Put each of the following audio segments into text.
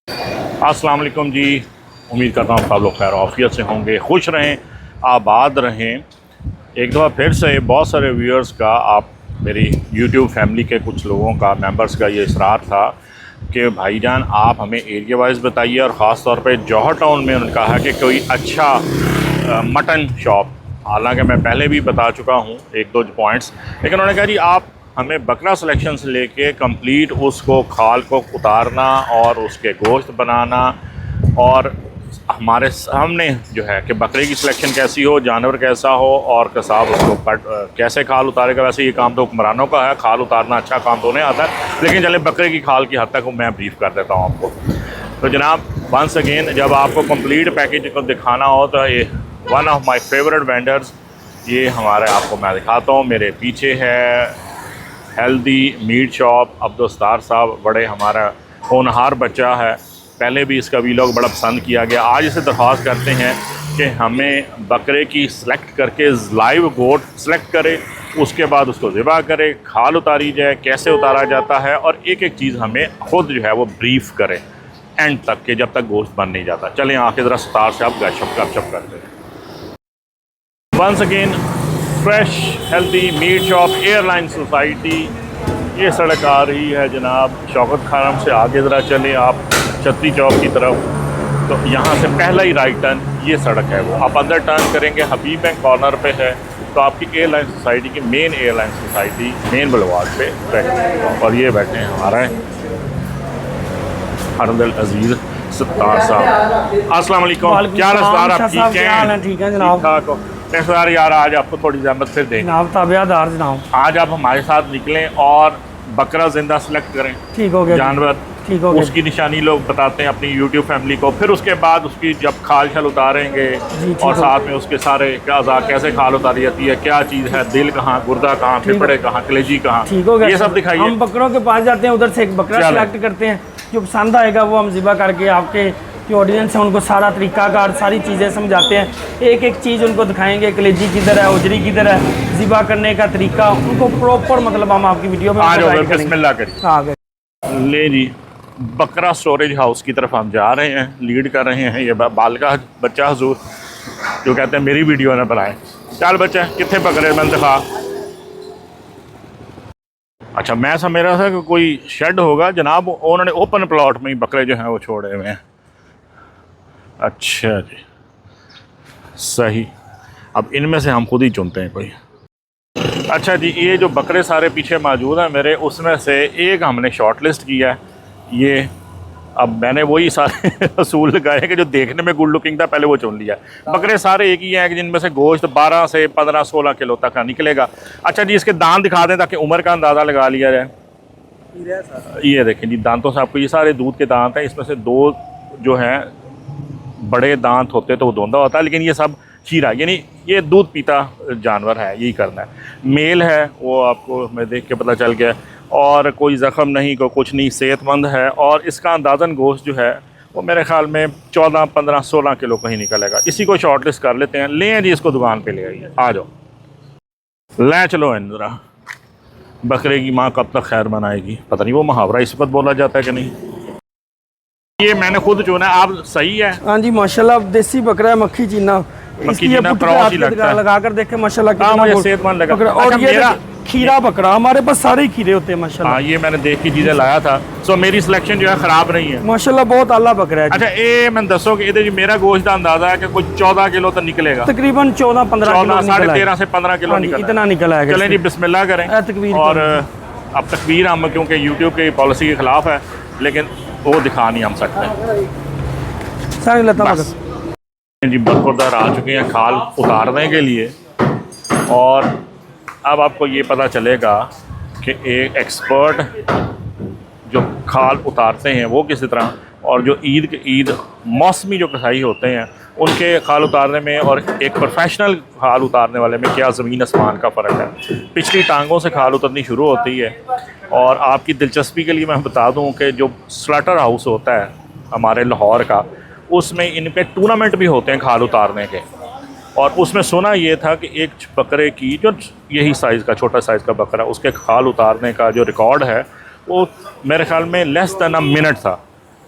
अस्सलाम वालेकुम जी। उम्मीद करता हूँ आप लोग खैर आफियत से होंगे, खुश रहें, आबाद रहें। एक दफ़ा फिर से बहुत सारे व्यूअर्स का, आप मेरी यूट्यूब फैमिली के कुछ लोगों का, मेंबर्स का ये इसरार था कि भाईजान आप हमें एरिया वाइज बताइए, और ख़ास तौर पे जौहर टाउन में उन्होंने कहा कि कोई अच्छा मटन शॉप। हालांकि मैं पहले भी बता चुका हूँ एक दो पॉइंट्स, लेकिन उन्होंने कहा जी आप हमें बकरा सिलेक्शन से लेके कंप्लीट उसको खाल को उतारना और उसके गोश्त बनाना, और हमारे सामने जो है कि बकरे की सिलेक्शन कैसी हो, जानवर कैसा हो, और कसाब उसको कैसे खाल उतारेगा। वैसे ये काम तो हुक्मरानों का है, खाल उतारना अच्छा काम तो नहीं आता है, लेकिन चले बकरे की खाल की हद तक मैं ब्रीफ कर देता हूँ आपको। तो जनाब वंस अगेन, जब आपको कंप्लीट पैकेज को दिखाना हो तो ये one of my favourite vendors, ये हमारे आपको मैं दिखाता हूँ। मेरे पीछे है हेल्दी मीट शॉप अब्दुस्तार साहब, बड़े हमारा होनहार बच्चा है, पहले भी इसका वीलॉग बड़ा पसंद किया गया। आज इसे दरख्वास्त करते हैं कि हमें बकरे की सिलेक्ट करके लाइव गोट सिलेक्ट करे, उसके बाद उसको ज़िबा करे, खाल उतारी जाए, कैसे उतारा जाता है, और एक एक चीज़ हमें खुद जो है वो ब्रीफ करे एंड तक के, जब तक गोश्त बन नहीं जाता। चलें आखिर ज़रा स्टार से आप गपशप करते हैं। Once again fresh healthy meat shop, airline society, ये सड़क आ रही है जनाब शौकत खानम से। आगे ज़रा चलें आप छत्ती चौक की तरफ, तो यहाँ से पहला ही राइट टर्न ये सड़क है, वो आप अंदर टर्न करेंगे हबीब बैंक कॉर्नर पे है, तो आपकी एयरलाइन सोसाइटी की मेन एयरलाइन सोसाइटी मेन बुलवार पे बैठे। और ये बैठे हैं हमारे अरदल अजीज़ सत्तार साहब। अस्सलाम वालेकुम, क्या रसदार आप ठीक हैं? ठीक है जनाब। ठीक ठाक सर, यार आज आपको थोड़ी ज़हमत फिर दें जनाब, ताबियादार जनाब। आज आप हमारे साथ निकलें और बकरा जिंदा सेलेक्ट करें, ठीक हो गया जानवर, ठीक हो गया। उसकी निशानी लोग बताते हैं अपनी यूट्यूब फैमिली को, फिर उसके बाद उसकी जब खाल छल उतारेंगे और साथ में उसके सारे अज़ा कैसे खाल उतारी जाती है, क्या चीज़ है, दिल कहाँ, गुर्दा कहाँ, फेफड़े कहाँ, कलेजी कहाँ, ठीक हो गया। ये सब दिखाइए। हम बकरों के पास जाते हैं, उधर से एक बकरा सेलेक्ट करते हैं, जो पसंद आएगा वो हम ज़िबा करके आपके जो ऑडियंस है उनको सारा तरीकाकार, सारी चीज़ें समझाते हैं, एक एक चीज़ उनको दिखाएंगे, कलेजी किधर है, उजरी किधर है, ज़िबा करने का तरीका उनको प्रॉपर, मतलब हम आपकी वीडियो में बिस्मिल्लाह करिए। आ गए ले जी, बकरा स्टोरेज हाउस की तरफ हम जा रहे हैं, लीड कर रहे हैं ये बालका बच्चा हजूर, जो कहते हैं मेरी वीडियो ना बनाए। चल बच्चा कितने बकरे मैंने दिखा। अच्छा, मैं समझ रहा था कि कोई शेड होगा जनाब, उन्होंने ओपन प्लॉट में ही बकरे जो हैं वो छोड़े हुए हैं। अच्छा जी, सही। अब इनमें से हम खुद ही चुनते हैं कोई। अच्छा जी, ये जो बकरे सारे पीछे मौजूद हैं मेरे, उसमें से एक हमने शॉर्ट लिस्ट किया है। ये अब मैंने वही सारे असूल लगाए कि जो देखने में गुड लुकिंग था पहले वो चुन लिया। बकरे सारे एक ही हैं कि जिनमें से गोश्त 12 से 15-16 किलो तक का निकलेगा। अच्छा जी, इसके दांत दिखा दें ताकि उम्र का अंदाज़ा लगा लिया जाए। ये देखें जी, दांतों से आपको, ये सारे दूध के दांत हैं, इसमें से दो जो हैं बड़े दांत होते तो वो दोंदा होता है, लेकिन ये सब खीरा, यानी ये दूध पीता जानवर है, यही करना है। मेल है, वो आपको मैं देख के पता चल गया, और कोई ज़ख़म नहीं, को कुछ नहीं, सेहतमंद है, और इसका अंदाज़न गोश्त जो है वो मेरे ख्याल में 14, 15, 16 किलो कहीं निकलेगा। इसी को शॉर्ट लिस्ट कर लेते हैं। लें जी, इसको दुकान पे ले आइए, आ जाओ, ले चलो ज़रा। बकरे की माँ कब तक खैर मनाएगी, पता नहीं वो मुहावरा इस वक्त बोला जाता है कि नहीं। ये मैंने खुद चुना है, आप सही है। हाँ जी माशाल्लाह, देसी बकरा है, मक्खी चीना, क्रॉस ही लगता है, लगा कर देखे माशाल्लाह कितना सेहतमंद लगा। और ये मेरा खीरा बकरा, हमारे पास सारे ही खीरे होते हैं माशाल्लाह। हाँ, ये मैंने देख की चीजें लाया था, सो मेरी सिलेक्शन जो है खराब नहीं है माशाल्लाह, बहुत आला बकरा है। अच्छा, ये मैं दसो कि ये मेरा गोश्त का अंदाजा है कि कुछ 14 किलो तक निकलेगा, तकरीबन 14-15 किलो, 13.5 से 15 किलो इतना निकला है। चलें जी, बिस्मिल्लाह करें। और अब तकबीर हम, क्योंकि यूट्यूब की पॉलिसी के खिलाफ है, लेकिन वो दिखा नहीं हम सकते। जी, बरखुरदार आ चुके हैं खाल उतारने के लिए, और अब आपको ये पता चलेगा कि एक एक्सपर्ट जो खाल उतारते हैं वो किस तरह, और जो ईद के ईद मौसमी जो कसाई होते हैं उनके खाल उतारने में और एक प्रोफेशनल खाल उतारने वाले में क्या ज़मीन आसमान का फ़र्क है। पिछली टांगों से खाल उतरनी शुरू होती है, और आपकी दिलचस्पी के लिए मैं बता दूं कि जो स्लॉटर हाउस होता है हमारे लाहौर का, उसमें इनके टूर्नामेंट भी होते हैं खाल उतारने के, और उसमें सुना ये था कि एक बकरे की जो यही साइज़ का छोटा साइज़ का बकरा, उसके खाल उतारने का जो रिकॉर्ड है वो मेरे ख्याल में लेस दैन अ मिनट था।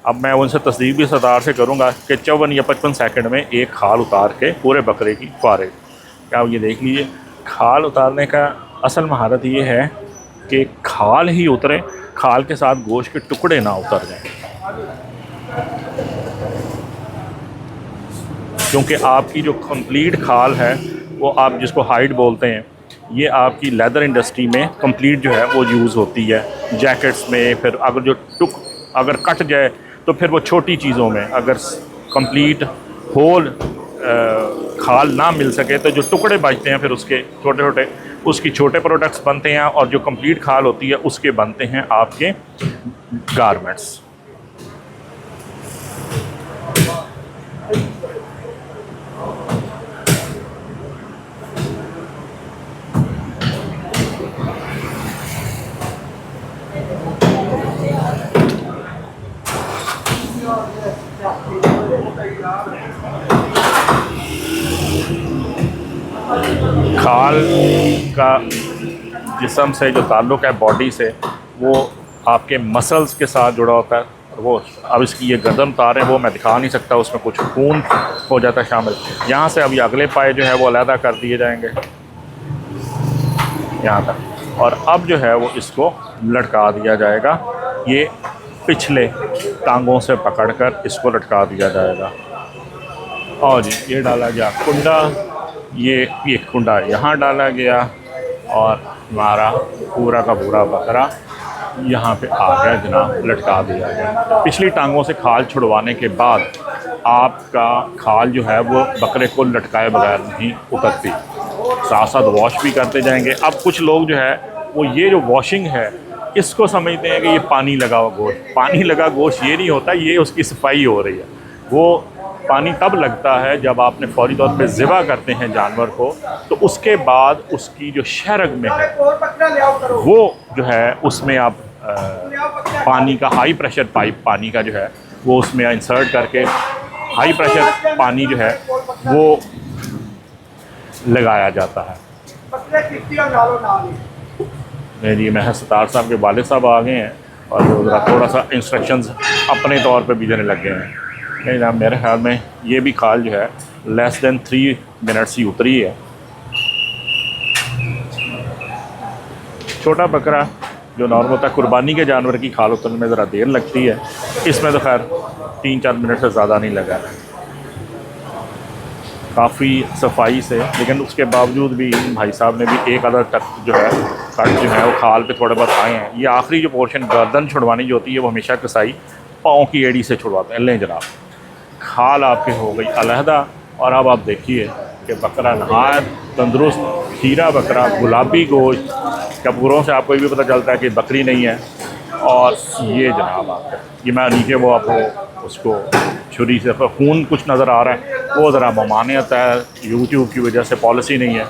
अब मैं उनसे तस्दीक भी सरदार से करूँगा कि 54 या 55 सेकंड में एक खाल उतार के पूरे बकरे की फारे। क्या आप ये देख लीजिए, खाल उतारने का असल महारत ये है कि खाल ही उतरे, खाल के साथ गोश्त के टुकड़े ना उतर जाएं, क्योंकि आपकी जो कंप्लीट खाल है वो आप जिसको हाइड बोलते हैं, ये आपकी लेदर इंडस्ट्री में कंप्लीट जो है वो यूज़ होती है, जैकेट्स में। फिर अगर जो अगर कट जाए तो फिर वो छोटी चीज़ों में, अगर कंप्लीट होल खाल ना मिल सके तो जो टुकड़े बचते हैं फिर उसके छोटे छोटे, उसकी छोटे प्रोडक्ट्स बनते हैं, और जो कंप्लीट खाल होती है उसके बनते हैं आपके गारमेंट्स। खाल का जिस्म से जो ताल्लुक़ है बॉडी से, वो आपके मसल्स के साथ जुड़ा होता है। वो अब इसकी ये गर्दन उतार रहे हैं, वो मैं दिखा नहीं सकता, उसमें कुछ खून हो जाता है शामिल। यहाँ से अभी अगले पाए जो है वो अलहदा कर दिए जाएंगे यहाँ तक, और अब जो है वो इसको लटका दिया जाएगा। ये पिछले टांगों से पकड़कर इसको लटका दिया जाएगा। और जी ये डाला गया कुंडा, ये कुंडा यहाँ डाला गया, और हमारा पूरा का पूरा बकरा यहाँ पे आ गया जनाब, लटका दिया गया। पिछली टांगों से खाल छुड़वाने के बाद आपका खाल जो है वो बकरे को लटकाए बगैर नहीं उतरती, साथ साथ वॉश भी करते जाएंगे। अब कुछ लोग जो है वो ये जो वॉशिंग है इसको समझते हैं कि ये पानी लगा हुआ गोश्त। पानी लगा गोश्त ये नहीं होता, ये उसकी सफाई हो रही है। वो पानी तब लगता है जब आपने फौरी तौर पे ज़िबा करते हैं जानवर को, तो उसके बाद उसकी जो शहरग में है वो जो है उसमें आप पानी का हाई प्रेशर पाइप पानी का जो है वो उसमें इंसर्ट करके हाई प्रेशर पानी जो है वो लगाया जाता है। नहीं जी, मैं सतार साहब के वालिद साहब आ गए हैं और वो ज़रा थोड़ा सा इंस्ट्रक्शंस अपने तौर पे भी देने लग गए हैं। नहीं ना, मेरे ख्याल में ये भी खाल जो है लेस दैन 3 मिनट्स ही उतरी है। छोटा बकरा जो नॉर्मल होता है, कुर्बानी के जानवर की खाल उतरने में ज़रा देर लगती है, इसमें तो खैर 3-4 मिनट से ज़्यादा नहीं लगा, काफ़ी सफाई से। लेकिन उसके बावजूद भी भाई साहब ने भी एक आधा तक जो है कट जो है वो खाल पे थोड़े बहुत आए हैं। ये आखिरी जो पोर्शन गर्दन छुड़वानी जो होती है वो हमेशा कसाई पाँव की एड़ी से छुड़वाते हैं। लें जनाब, खाल आपके हो गई अलहदा, और अब आप देखिए कि बकरा नहायत तंदुरुस्त खीरा बकरा, गुलाबी गोश्त, कपूरों से आपको ये भी पता चलता है कि बकरी नहीं है। और ये जनाब आपका, ये मैं नीचे वो आपको उसको छुरी से खून कुछ नज़र आ रहा है, वो ज़रा ममानियत है, यूट्यूब की वजह से पॉलिसी नहीं है,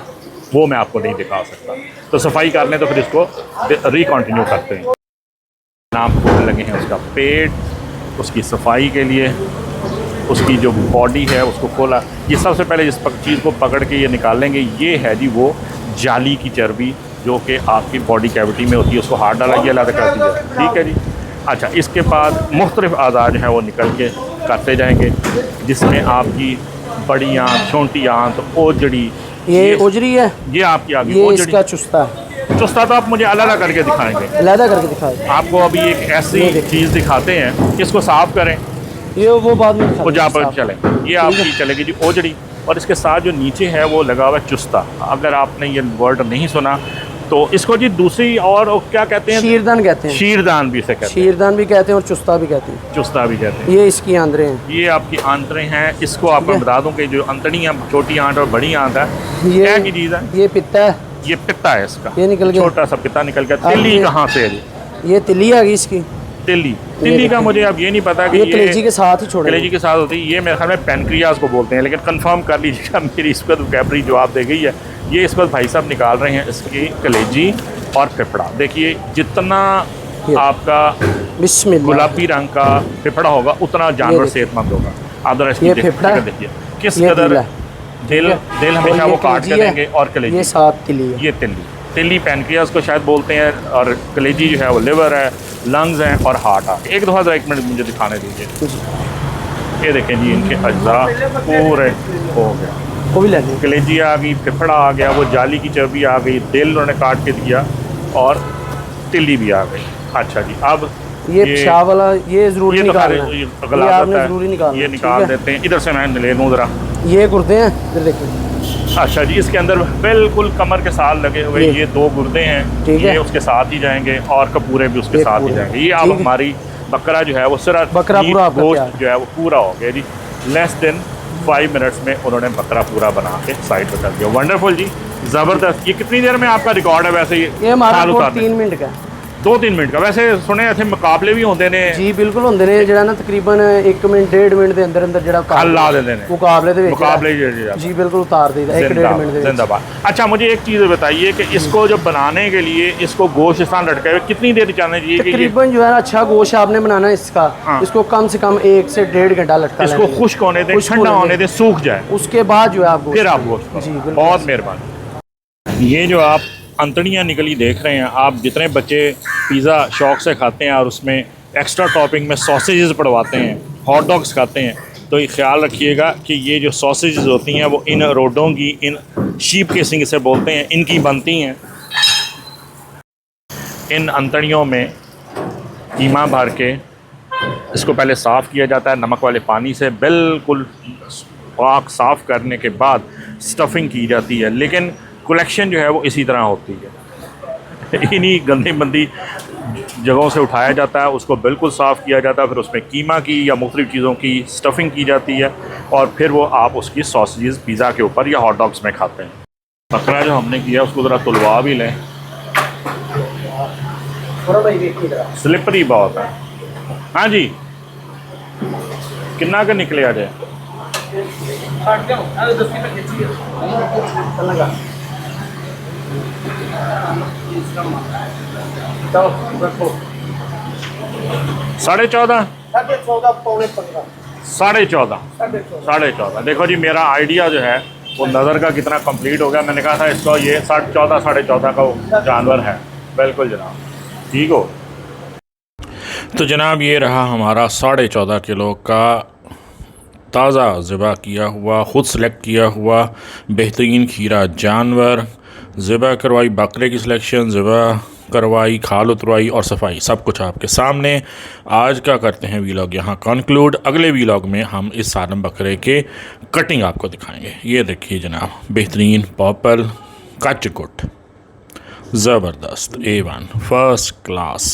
वो मैं आपको नहीं दिखा सकता। तो सफाई कर लें तो फिर इसको रिकंटिन्यू करते हैं। नाम खोलने लगे हैं उसका पेट, उसकी सफाई के लिए उसकी जो बॉडी है उसको खोला। ये सबसे पहले जिस चीज़ को पकड़ के ये निकालेंगे, ये है जी वो जाली की चर्बी जो कि आपकी बॉडी कैविटी में होती है, उसको हाथ डाला, ये अलग कर दिया, ठीक है जी। अच्छा, इसके बाद मुख्तलिफ आज़ा जो हैं वो निकल के करते जाएंगे, जिसमें आपकी बड़ी आँत, छोटी आँत, ओजड़ी, ये ओजरी है, ये आपकी आ गई ये ओजड़ी। इसका चुस्ता है। चुस्ता तो आप मुझे अलग करके दिखाएंगे, अलहदा करके दिखाए। आपको अभी एक ऐसी चीज़ दिखाते हैं, इसको साफ़ करें, ये वो बाद में वो जहाँ पर चलें। ये आपकी चलेगी जी ओजड़ी, और इसके साथ जो नीचे है वो लगा हुआ है चुस्ता। अगर आपने ये वर्ड नहीं सुना तो इसको जी दूसरी और क्या कहते हैं, शीरदान कहते हैं। शीरदान भी इसे कहते हैं, शीरदान भी कहते हैं और चुस्ता भी कहते हैं। चुस्ता भी कहते हैं। ये इसकी आंद्रें हैं, ये आपकी आंतरें हैं। इसको आपको बता दूं कि जो अंतड़ी है, छोटी आंत और बड़ी आंत है, ये क्या की चीज़ है? ये पित्ता है, ये पित्ता है इसका, ये निकल गया, छोटा सा पित्ता निकल गया। तिल्ली कहाँ से है जी? ये तिल्ली आ गई इसकी। तिल्ली का मुझे अब ये नहीं पता कि ये कलेजी के साथ ही छोड़े, कलेजी के साथ होती है। ये मेरे ख्याल में पैनक्रियाज को बोलते हैं, लेकिन कंफर्म कर लीजिएगा, मेरी इस वक्त कैबरी जवाब दे गई है। ये इस वक्त भाई साहब निकाल रहे हैं इसकी कलेजी और फेफड़ा। देखिए जितना आपका बिस्मिल्लाह गुलाबी रंग का फेफड़ा होगा उतना जानवर सेहतमंद होगा। आप जरा इसकी फेफड़ा देखिए किस कदर दिल हमेशा वो काट के देंगे, और कलेजी ये साथ तिल्ली है। ये तिल्ली, तिली पैनक्रियाज को शायद बोलते हैं, और कलेजी जो है वो लिवर है, लंग्स हैं और हार्ट आ। एक दफ़ा ज़रा 1 मिनट मुझे दिखाने दीजिए। ये देखें जी, इनके अज्जा पूरे हो गए। वो भी ले लें। कलेजी आ गई, फेफड़ा आ गया, वो जाली की चर्बी आ गई, दिल उन्होंने काट के दिया और तिल्ली भी आ गई। अच्छा जी, अब ये पेशाब वाला ये ज़रूरी निकालना है। ये आपने ज़रूरी निकालना ये है, निकाल ठीक है? देते हैं। इधर से मैं ले लूँ ज़रा। ये गुर्दे हैं, इधर देखिए। अच्छा जी, इसके अंदर बिल्कुल कमर के साथ लगे हुए ये 2 गुर्दे हैं, ठीक ये है। उसके साथ ही जाएंगे और कपूरे भी उसके ये साथ ही पूरे। जाएंगे। ये अब ठीक है। हमारी बकरा जो है वो सिर्फ बकरा मीट, पूरा आपका गोश्त तैयार। जो है वो पूरा हो गया जी। लेस देन 5 मिनट्स में उन्होंने बकरा पूरा बना के साइड पर कर दिया। वंडरफुल जी, ज़बरदस्त। ये कितनी देर में आपका रिकॉर्ड है वैसे? ये हमारा खाल कोड उतारने? 3 मिनट का है। 2-3 मिनट का। वैसे सुने थे मुकाबले भी होते ने जी बिल्कुल होंगे ने, जरा ना तकरीबन 1 मिनट 1.5 मिनट के अंदर अंदर जरा खल ला देते ने मुकाबले दे विच मुकाबले जी बिल्कुल उतार देता 1.5 मिनट दे विच। जिंदाबाद। अच्छा, मुझे एक चीज़ बताइए कि इसको जब बनाने के लिए इसको गोश्त इस तरह लटके हुए कितनी देर जाने चाहिए कि ये तकरीबन जो है ना अच्छा गोश्त आपने बनाना है इसका, हाँ। इसको कम से कम 1 से 1.5 घंटा लटका इसको लेना है। खुश्क होने दें, खुश्क ठंडा होने होने दें, सूख जाए, उसके बाद जो है आप गोश्त फिर आप गोश्त करो। जी बिल्कुल। बहुत मेहरबानी। ये जो आप अंतड़ियाँ निकली देख रहे हैं, आप जितने बच्चे पिज़्ज़ा शौक से खाते हैं और उसमें एक्स्ट्रा टॉपिंग में सॉसेजेस पड़वाते हैं, हॉट डॉग्स खाते हैं, तो ये ख्याल रखिएगा कि ये जो सॉसेजेस होती हैं वो इन रोडों की, इन शीप केसिंग से बोलते हैं, इनकी बनती हैं। इन अंतड़ियों में कीमा भर के इसको पहले साफ़ किया जाता है नमक वाले पानी से, बिल्कुल पाक साफ़ करने के बाद स्टफिंग की जाती है। लेकिन कलेक्शन जो है वो इसी तरह होती है, इन्हीं गंदी मंदी जगहों से उठाया जाता है, उसको बिल्कुल साफ़ किया जाता है, फिर उसमें कीमा की या मुख्तलिफ़ चीज़ों की स्टफिंग की जाती है और फिर वो आप उसकी सॉसेजेस पिज़्ज़ा के ऊपर या हॉट डॉग्स में खाते हैं। बकरा जो हमने किया उसको ज़रा तुलवा भी लें, स्लिपरी बहुत है। हाँ जी, कितना का निकले आ जाए? साढ़े 14 14.5 देखो जी, मेरा आइडिया जो है वो नज़र का कितना कंप्लीट हो गया। मैंने कहा था इसको ये 14.5 साढ़े 14 का वो जानवर है। बिल्कुल जनाब, ठीक हो। तो जनाब ये रहा हमारा 14.5 किलो का ताज़ा ज़िबा किया हुआ, ख़ुद सेलेक्ट किया हुआ बेहतरीन खीरा जानवर। ज़िबा करवाई बकरे की सिलेक्शन, ज़िबा करवाई, खाल उतरवाई और सफाई, सब कुछ आपके सामने। आज का करते हैं वीलॉग यहाँ कंक्लूड। अगले वीलॉग में हम इस सालम बकरे के कटिंग आपको दिखाएंगे। ये देखिए जनाब, बेहतरीन पॉपल कच कुट, ज़बरदस्त A1 फर्स्ट क्लास।